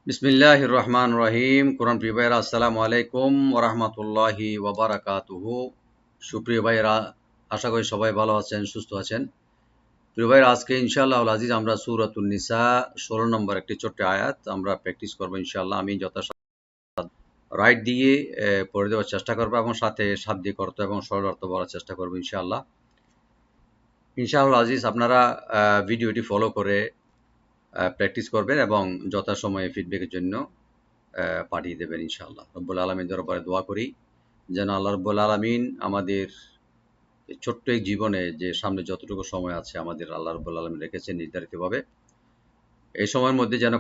বিসমিল্লাহির রহমান রহিম। কোরআন প্রিয় ভাইরা, আসসালামু আলাইকুম ওরহমতুল্লাহি ওয়াবারাকাতুহু। সুপ্রিয় ভাইরা, আশা করি সবাই ভালো আছেন, সুস্থ আছেন। প্রিয় ভাইরা, আজকে ইনশাআল্লাহ আজিজ আমরা সূরাতুন নিসা 16 নম্বর একটি ছোট্ট আয়াত আমরা প্র্যাকটিস করবো ইনশাআল্লাহ। আমি যথাসাধ্য রাইট দিয়ে পড়ে দেওয়ার চেষ্টা করবো এবং সাথে শাব্দিক অর্থ এবং সরল অর্থ বলার চেষ্টা করবো ইনশাআল্লাহ। ইনশাআল্লাহ আজিজ, আপনারা ভিডিওটি ফলো করে প্র্যাকটিস করবেন এবং যথাসময়ে ফিডব্যাকের জন্য পাঠিয়ে দেবেন ইনশাআল্লাহ। রব্বুল আলামিন দরবারে দোয়া করি যেন আল্লাহ রব্বুল আলামিন আমাদের ছোট্ট এই জীবনে যে সামনে যতটুকু সময় আছে আমাদের আল্লাহ রব্বুল আলামিন রেখেছেন নির্ধারিতভাবে, এই সময়ের মধ্যে যেন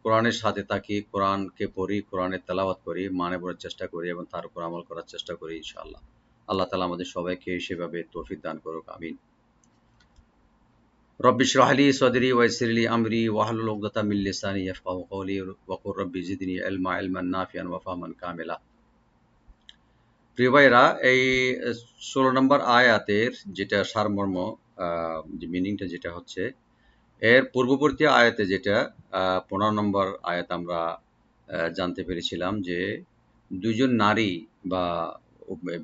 কোরআনের সাথে থাকি, কোরআনকে পড়ি, কোরআনের তেলাওয়াত করি, মানে বোঝার চেষ্টা করি এবং তার উপর আমল করার চেষ্টা করি ইনশাআল্লাহ। আল্লাহ তাআলা আমাদের সবাইকে সেভাবে তৌফিক দান করুক, আমিন। রব্বি ইশরাহ লি সাদরি ওয়াইসির লি আমরি ওয়াহলুল উকদাতাম মিন লিসানি ইয়াফকাহু কওলি ওয়াকুর রব্বি জিদনি ইলমান নাফিআন ওয়া ফাহমান কামিলা। প্রিয় ভাইরা, এই 16 নম্বর আয়াতের যেটা সারমর্ম, যে মিনিংটা যেটা হচ্ছে, এর পূর্ববর্তী আয়াতে যেটা 15 নম্বর আয়াত আমরা জানতে পেরেছিলাম যে দুজন নারী বা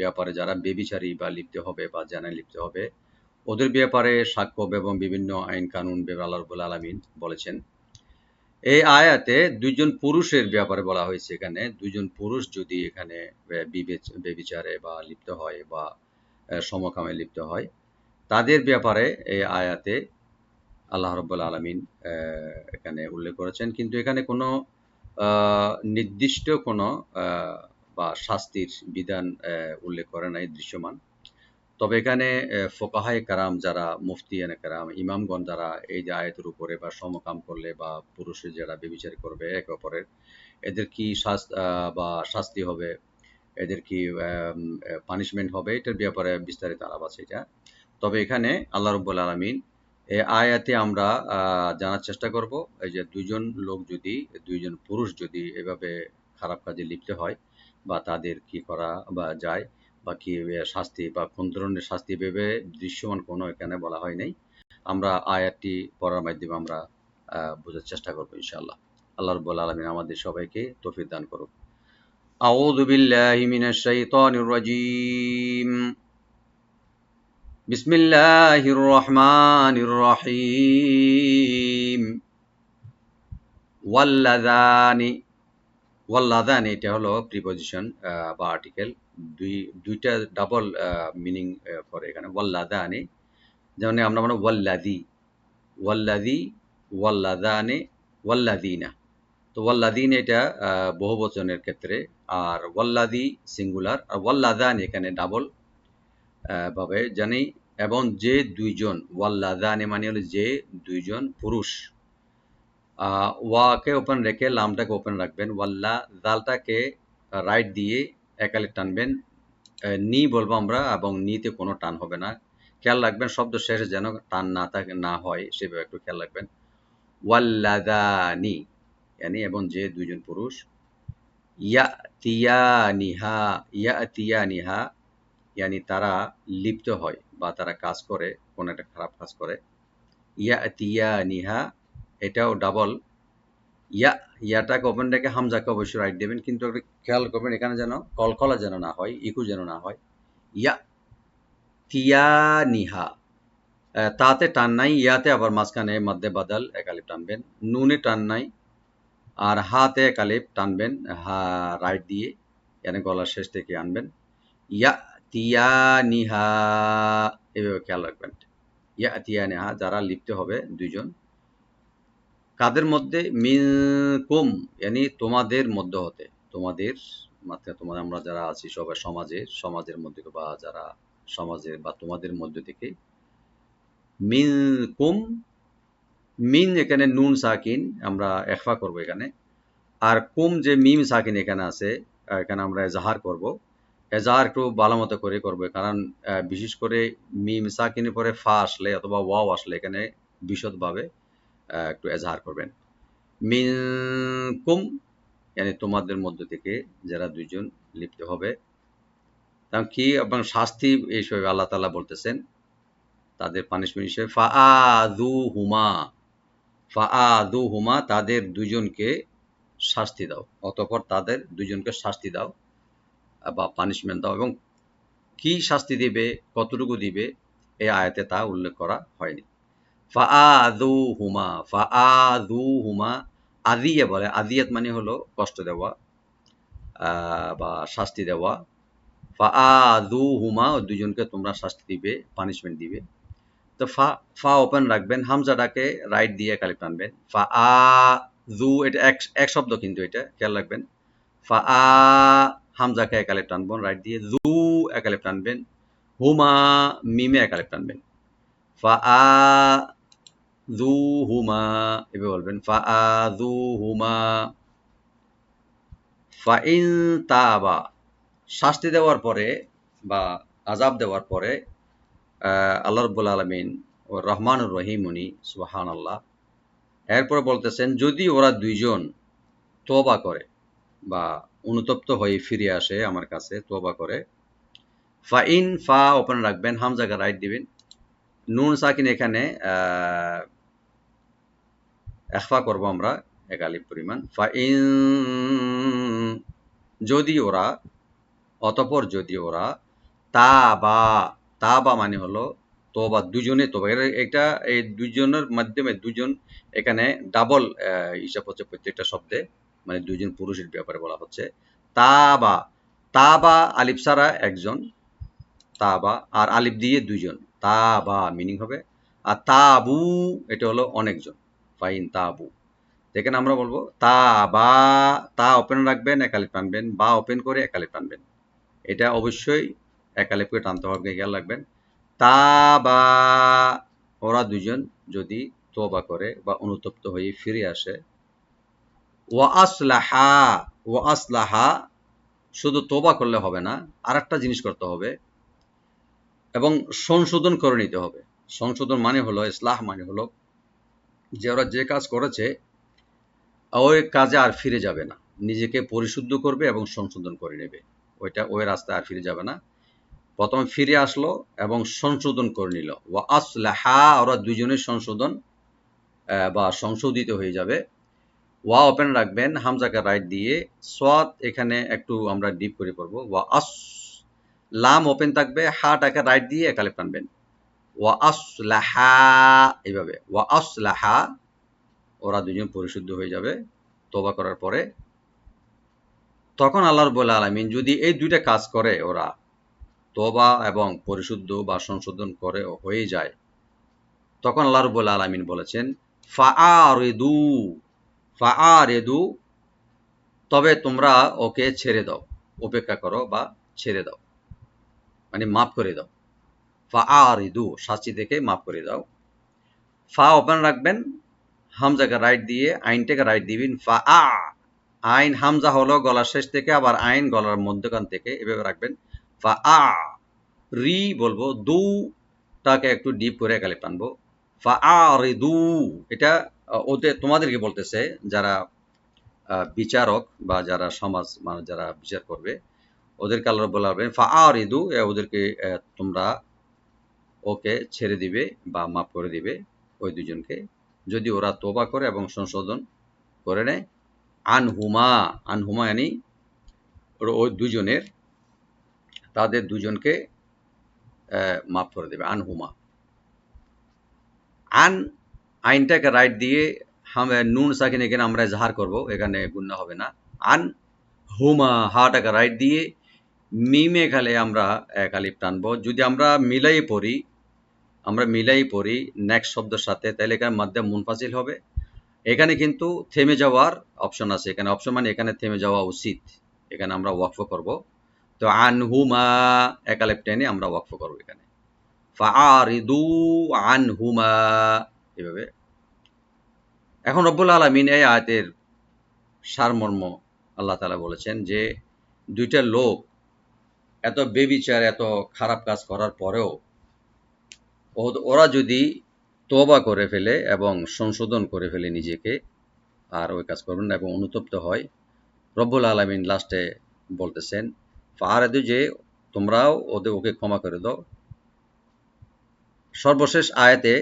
ব্যাপারে যারা বেবিচারী বা লিপ্ত হবে বা জানায় লিপ্ত হবে, ওদের ব্যাপারে সাক্ষ্য এবং বিভিন্ন আইন কানুন আল্লাহ রাব্বুল আলামিন বলেছেন। এই আয়াতে দুইজন পুরুষের ব্যাপারে বলা হয়েছে। এখানে দুইজন পুরুষ যদি এখানে বেবিচারে বা লিপ্ত হয় বা সমকামে লিপ্ত হয়, তাদের ব্যাপারে এই আয়াতে আল্লাহ রাব্বুল আলামিন এখানে উল্লেখ করেছেন। কিন্তু এখানে কোনো নির্দিষ্ট কোনো বা শাস্তির বিধান উল্লেখ করে নাই দৃশ্যমান। তবে এখানে ফোকাহায়ে কেরাম যারা মুফতিয়ানে কেরাম, ইমামগণ যারা এই যে আয়াতের উপরে বা সমকাম করলে বা পুরুষের যারা ব্যভিচার করবে একে অপরের, এদের কি বা শাস্তি হবে, এদের কি পানিশমেন্ট হবে, এটার ব্যাপারে বিস্তারিত আলাপ আছে এটা। তবে এখানে আল্লাহ রাব্বুল আলামিন এই আয়াতে আমরা জানার চেষ্টা করব, এই যে দুইজন পুরুষ যদি এভাবে খারাপ কাজে লিপ্ত হয় বা তাদের কি করা বা যায় বা কি শাস্তি বা কোন ধরনের শাস্তি ভেবে দৃশ্যমান কোনো এখানে বলা হয় নাই। আমরা আয়াতটি পড়ার মাধ্যমে আমরা বোঝার চেষ্টা করবো ইনশাআল্লাহ। আল্লাহ রাব্বুল আলামিন আমাদের সবাইকে তৌফিক দান করুক। আউযু বিল্লাহি মিনাশ শাইতানির রাজীম। বিসমিল্লাহির রহমানির রহিম। ওয়াল্লাযানি, ওয়াল্লাযানি এটা হলো প্রিপজিশন বা আর্টিকেল। দুইটা ডাবল মিনিং করে এখানে। ওয়াল্লাযানি, যেমন আমরা মানে ওয়াল্লাযী, ওয়াল্লাযী, ওয়াল্লাযানি, ওয়াল্লাযীনা। তো ওয়াল্লাযীন এটা বহুবচনের ক্ষেত্রে, আর ওয়াল্লাযী সিঙ্গুলার, আর ওয়াল্লাযানি এখানে ডাবল ভাবে জানি। এবং যে দুইজন, ওয়াল্লাযানি মানে হলো যে দুইজন পুরুষ। ওয়াকে ওপেন রেখে লামটাকে ওপেন রাখবেন, ওয়াল্লা জালটাকে রাইট দিয়ে একালে টানবেন, নি বলবো আমরা, এবং নিতে কোনো টান হবে না। খেয়াল রাখবেন শব্দ শেষে যেন টান না হয়, সেভাবে একটু খেয়াল রাখবেন। ওয়াল্লাযানি ইয়ানি এবং যে দুইজন পুরুষ, ইয়াতিয়ানিহা, ইয়াতিয়ানিহা ইয়ানি তারা লিপ্ত হয় বা তারা কাজ করে, কোন একটা খারাপ কাজ করে। ইয়াতিয়ানিহা এটাও ডাবল। ইয়াটাকে ওপেন রেখে হামজাকে অবশ্যই রাইট দেবেন, কিন্তু একটা খেয়াল করবেন এখানে যেন কলকলা যেন না হয়, ইকু যেন না হয়। ইয়াতিয়ানিহা, তাতে টান নাই, ইয়াতে আবার মাঝখানে মধ্যে বাদাল একালিপ টানবেন, নুনে টান নাই, আর হাতে একালিপ টানবেন রাইট দিয়ে, এখানে গলার শেষ থেকে আনবেন। ইয়াতিয়ানিহা, এভাবে খেয়াল রাখবেন। ইয়াতিয়ানিহা যারা লিপ্ত হবে দুইজন, কাদের মধ্যে, মিনকুম ইয়ানি তোমাদের মধ্য হতে, তোমাদের মাত্রা তোমাদের আমরা যারা আছি সবাই সমাজের মধ্যে বা যারা সমাজের বা তোমাদের মধ্য থেকে। মিনকুম, মিন এখানে নুন সাকিন আমরা ইখফা করব এখানে, আর কুম যে মিম সাকিন এখানে আছে, এখানে আমরা এজাহার করব। এজাহার একটু ভালো মতো করে করবো, কারণ বিশেষ করে মিম সাকিনের পরে ফা আসলে অথবা ওয়াও আসলে এখানে বিশদভাবে একটু এজাহার করবেন। মিনকুম মানে তোমাদের মধ্য থেকে যারা দুইজন লিপ্ত হবে, কারণ কি এবং শাস্তি এই হিসেবে আল্লাহ তাআলা বলতেছেন তাদের পানিশমেন্ট হিসেবে, ফাআযুহুমা, ফাআযুহুমা তাদের দুইজনকে শাস্তি দাও, অতঃপর তাদের দুজনকে শাস্তি দাও বা পানিশমেন্ট দাও। এবং কি শাস্তি দিবে, কতটুকু দিবে, এই আয়াতে তা উল্লেখ করা হয়নি। ফাআযুহুমা আযিয়া বলে, আযিয়াত মানে হলো কষ্ট দেওয়া বা শাস্তি দেওয়া। ফাআযুহুমা, দুজনকে তোমরা শাস্তি দিবে, পানিশমেন্ট দিবে। তো ফা ওপেন রাখবেন, হামজাটাকে রাইট দিয়ে একালিফ টানবেন। ফাআযু, এটা এক শব্দ কিন্তু, এটা খেয়াল রাখবেন। হামজাকে একালিফ টানবেন রাইট দিয়ে, যু একালিফ টানবেন, হুমা মিমে একালিফ টানবেন। ফাআযুহুমা এভাবে বলবেন, ফাআযুহুমা। ফাইন তাবা, শাস্তি দেওয়ার পরে বা আযাব দেওয়ার পরে আল্লাহ রাব্বুল আলামিন ও রহমানুর রহিম উনি, সুবহানাল্লাহ। এরপর বলতেছেন যদি ওরা দুইজন তওবা করে বা অনুতপ্ত হয়ে ফিরে আসে আমার কাছে, তওবা করে। ফাইন, ফা ওপেন রাখবেন, হামজাকে রাইট দিবেন, নুন সাকিন এখানে ইখফা করব আমরা এক আলিফ পরিমাণ। ফাইন, যদি ওরা, অতঃপর যদি ওরা, তাবা, তাবা মানে হলো তওবা, দুজনে তওবা। এটা এই দুজনের মাধ্যমে, দুজন এখানে ডাবল হিসাব হচ্ছে প্রত্যেকটা শব্দে, মানে দুজন পুরুষের ব্যাপারে বলা হচ্ছে। তাবা, তাবা আলিফ ছাড়া একজন, তাবা, আর আলিফ দিয়ে দুইজন, তাবা মিনিং হবে। আর তাবু, এটা হলো অনেকজন, ফাইন তাবু। এখানে আমরা বলবো তাবা, তা ওপেন রাখবেন, এক আলিফ টানবেন, বা ওপেন করে এক আলিফ টানবেন। এটা অবশ্যই এক আলিফ করে টানতে হবে, খেয়াল রাখবেন। তাবা, ওরা দুজন যদি তওবা করে বা অনুতপ্ত হয়ে ফিরে আসে। ওয়া আসলাহা, ওয়া আসলাহা, শুধু তওবা করলে হবে না, আরেকটা জিনিস করতে হবে, এবং সংশোধন করে নিতে হবে। সংশোধন মানে হলো, ইসলাহ মানে হলো যে ওরা যে কাজ করেছে ওই কাজে আর ফিরে যাবে না, নিজেকে পরিশুদ্ধ করবে এবং সংশোধন করে নেবে, ওই রাস্তায় আর ফিরে যাবে না। প্রথমে ফিরে আসলো এবং সংশোধন করে নিল। ওয়া আসলাহা, ওরা দুইজনের সংশোধন বা সংশোধিত হয়ে যাবে। ওয়া ওপেন রাখবেন, হামজাকে রাইট দিয়ে, সোয়াদ এখানে একটু আমরা ডিপ করে পড়বো। ওয়া আস, লাম ওপেন থাকবে, হাটাকে রাইট দিয়ে একালে টানবেন। ওয়া আসলাহা, এইভাবে ওয়া আসলাহা, ওরা দুজন পরিশুদ্ধ হয়ে যাবে তওবা করার পরে। তখন আল্লাহ রাব্বুল আলামিন যদি এই দুইটা কাজ করে, ওরা তওবা এবং পরিশুদ্ধ বা সংশোধন করে হয়ে যায়, তখন আল্লাহ রাব্বুল আলামিন বলেছেন ফাআরিদু, ফাআরিদু, তবে তোমরা ওকে ছেড়ে দাও, উপেক্ষা করো বা ছেড়ে দাও, মানে মাফ করে দাও। ফাআরিদু, শাস্তি থেকে মাফ করে দাও। ফা ওপেন রাখবেন, হামজাকে রাইট দিয়ে, আইনটাকে রাইট দিবেন। ফাআ, আইন হামজা হলো গলার শেষ থেকে, আবার আইন গলার মধ্যখান থেকে, এভাবে রাখবেন। ফাআ, রি বলবো, দু টাকে একটু ডিপ করে একালে টানবো। ফাআরিদু, এটা ওদের তোমাদেরকে বলতেছে, যারা বিচারক বা যারা সমাজ, মানে যারা বিচার করবে, ওদেরকে আল্লাহ রাব্বুল আলামিন ফাআরিদু, ওদেরকে তোমরা ওকে ছেড়ে দিবে বা মাফ করে দিবে ওই দুজনকে, যদি ওরা তওবা করে এবং সংশোধন করে নেয়। আনহুমা, আনহুমা yani ওই দুজনের, তাদের দুজনকে মাফ করে দেবে, আনহুমা। আন, আইনটাকে রাইট দিয়ে, নুন সাকিন এখানে আমরা জাহার করব, এখানে গুন্না হবে না। আন হুমা, হাটাকে রাইট দিয়ে, মিমে খালে আমরা এক আলিফ টানবো। যদি আমরা মিলাই পড়ি নেক্সট শব্দের সাথে, তাহলে এখানে মাধ্যে মুনফাসিল হবে। এখানে কিন্তু থেমে যাওয়ার অপশন আছে, এখানে অপশন মানে এখানে থেমে যাওয়া উচিত, এখানে আমরা ওয়াকফ করব। তো আনহুমা এক আলিফ টেনে আমরা ওয়াকফ করব এখানে। ফাআরিদু আনহুমা, এভাবে। এখন রব্বুল আলামিন এই আয়াতের সারমর্ম আল্লাহ তাআলা বলেছেন যে দুইটা লোক এত বেবিচার, এত খারাপ কাজ করার পরেও ওরা যদি তওবা করে ফেলে এবং সংশোধন করে ফেলে নিজেকে, আর ওই কাজ করবেন না এবং অনুতপ্ত হয়, রব্বুল আলামিন লাস্টে বলতেছেন ফাআরিদু, যে তোমরাও ওকে ক্ষমা করে দাও। সর্বশেষ আয়াতে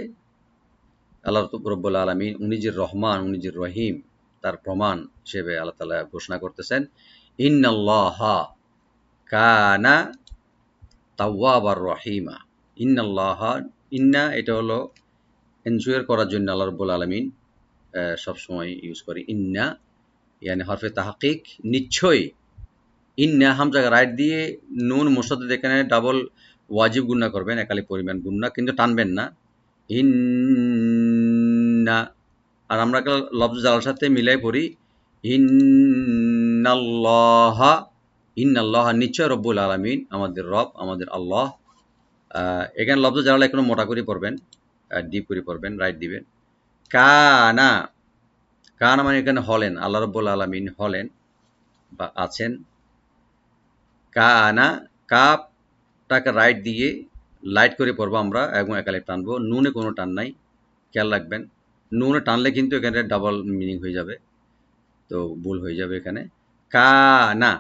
আল্লাহ রব্বুল আলামিন, উনি যে রহমান, উনি যে রহিম, তার প্রমাণ হিসেবে আল্লাহ তাআলা ঘোষণা করতেছেন, ইন্নাল্লাহা কানা তাওয়াবার রহিমা। ইন্নাল্লাহা, ইন্না এটা হলো এনজুয়ার করার জন্য আল্লাহ রাব্বুল আলামিন সবসময় ইউজ করে ইন্না, ইয়ানি হরফে তাহকিক, নিশ্চয়ই। ইন্না হামজাকে রাইট দিয়ে নুন মুসাদ্দাদ এখানে ডাবল ওয়াজিব গুণনা করবেন, একালি পরিমাণ গুণনা, কিন্তু টানবেন না। ইন্না, আর আমরা লফজ জালার সাথে মিলাই পড়ি ইন্নাল্লাহা, ইন্নাল্লাহা নিশ্চয় রব্বুল আলামিন, আমাদের রব, আমাদের আল্লাহ। এখানে লফজ জালাল একটু মোটা করে পড়বেন, ডিপ করে পড়বেন, রাইট দিবেন। কানা, কানা মানে এখানে হলেন, আল্লাহ রব্বুল আলামিন হলেন বা আছেন। কানা, কাপটাকে রাইট দিয়ে লাইট করে পড়বো আমরা এবং একালে টানবো, নুনে কোনো টান নাই, খেয়াল রাখবেন। নুনে টানলে কিন্তু এখানে ডাবল মিনিং হয়ে যাবে, তো ভুল হয়ে যাবে এখানে। কানা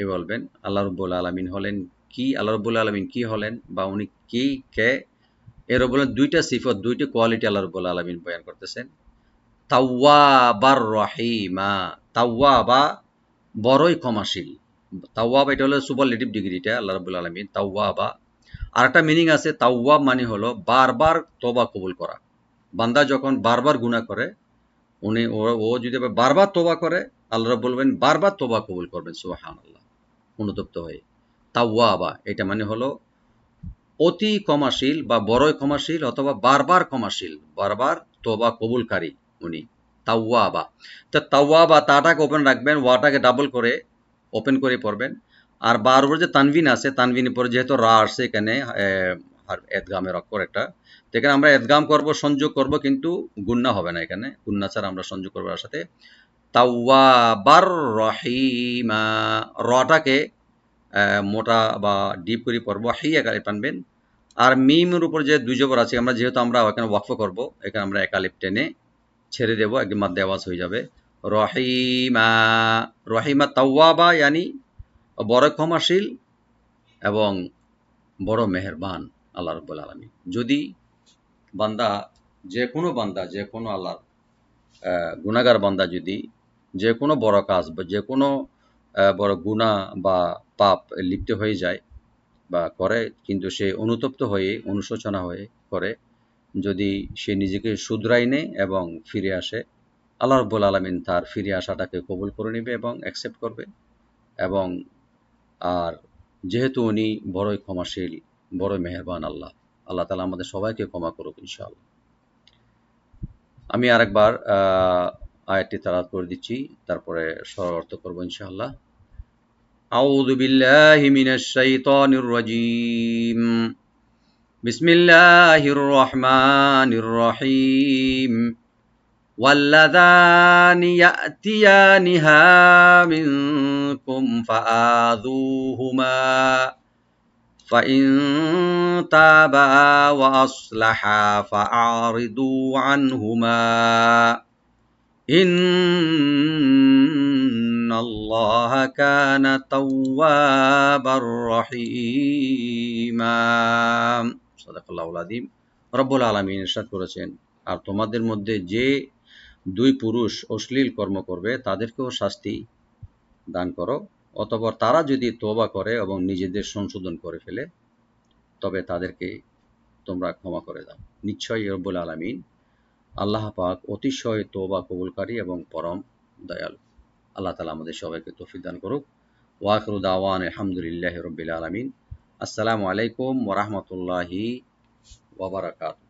এ বলবেন, আল্লাহ রাব্বুল আলামিন হলেন কি, আল্লাহ রাব্বুল আলামিন কি হলেন বা উনি কি, কে, এর বলেন দুইটা সিফত, দুইটা কোয়ালিটি আল্লাহ রাব্বুল আলামিন বয়ান করতেছেন। তাওয়াবার রহিমা, তাওয়াবা বড়ই ক্ষমাশীল। তাওয়াব এটা হলো সুপারলেটিভ ডিগ্রিটা আল্লাহ রাব্বুল আলামিন, তাওয়াবা। আর একটা মিনিং আছে, তাওয়াব মানে হলো বারবার তওবা কবুল করা। বান্দা যখন বারবার গুনাহ করে, উনি ও যদি বারবার তওবা করে, আল্লাহ রাব্বুল বলবেন বারবার তওবা কবুল করবেন, সুবহানাল্লাহ, অনুতপ্ত হয়ে। তাওয়াবা এটা মানে হলো অতি ক্ষমাশীল বা বড়ই ক্ষমাশীল, অথবা বারবার ক্ষমাশীল, বারবার তওবা কবুলকারী উনি, তাওয়াবা। তো তাওয়াবা তাটাকে ওপেন রাখবেন, ওয়াটাকে ডাবল করে ওপেন করে পড়বেন। আর বারবার যে তানভিন আছে, তানভিনের পরে যেহেতু রা আসছে এখানে, এদগামের অক্ষর একটা, তো এখানে আমরা এদগাম করব, সংযোগ করব, কিন্তু গুন্না হবে না, এখানে গুন্না ছাড়া আমরা সংযোগ করবো তার সাথে। তাওয়াবার রহিমা, রটাকে মোটা বা ডিপ করে পড়ব, হি একালিপ টানবেন। আর মিমের উপর যে দুই জবর আছে, আমরা যেহেতু আমরা এখানে ওয়াকফ করব, এখানে আমরা একালিপ টেনে ছেড়ে দেবো, একদম মাদ্দে আওয়াজ হয়ে যাবে। রহিমা, রহিমা তাওয়াবা ইয়ানি বড় ক্ষমাশীল এবং বড় মেহেরবান আল্লাহ রাব্বুল আলামিন। যদি বান্দা, যে কোনো আল্লাহর গুনাহগার বান্দা যদি যে কোনো বড় কাজ বা যে কোনো বড় গুনাহ বা পাপ লিপ্ত হয়ে যায় বা করে, কিন্তু সে অনুতপ্ত হয়ে, অনুশোচনা হয়ে করে, যদি সে নিজেকে শুধরাই নেয় এবং ফিরে আসে, আল্লাহ রাব্বুল আলামিন তার ফিরে আসাটাকে কবুল করে নেবে এবং অ্যাকসেপ্ট করবে। এবং আর যেহেতু উনি বড়ই ক্ষমাশীল, বড়ই মেহেরবান আল্লাহ, আল্লাহ তাআলা আমাদের সবাইকে ক্ষমা করুক ইনশাআল্লাহ। আমি আরেকবার আয়াতটি তেলাওয়াত করে দিচ্ছি, তারপরে সরল অর্থ করব ইনশাআল্লাহ। আউযু বিল্লাহি মিনাশ শাইতানির রাজীম। বিসমিল্লাহির রহমানির রহিম। واللذان يأتيانها منكم فآذوهما فإن تابا وأصلحا فأعرضوا عنهما إن الله كان توابا رحيما। সাদাকাল্লাহুল আযীম। রব্বুল আলামিন ইরশাদ করেছেন, আর তোমাদের মধ্যে যে দুই পুরুষ অশ্লীল কর্ম করবে তাদেরকেও শাস্তি দান করো, অতঃপর তারা যদি তওবা করে এবং নিজেদের সংশোধন করে ফেলে, তবে তাদেরকে তোমরা ক্ষমা করে দাও। নিশ্চয়ই রব্বুল আলামিন আল্লাহ পাক অতিশয় তওবা কবুলকারী এবং পরম দয়ালু। আল্লাহ তাআলা আমাদের সবাইকে তৌফিক দান করুক। ওয়া আখিরু দাওয়ানা আলহামদুলিল্লাহি রাব্বিল আলামিন। আসসালামু আলাইকুম ওয়া রাহমাতুল্লাহি ওয়া বারাকাতুহু।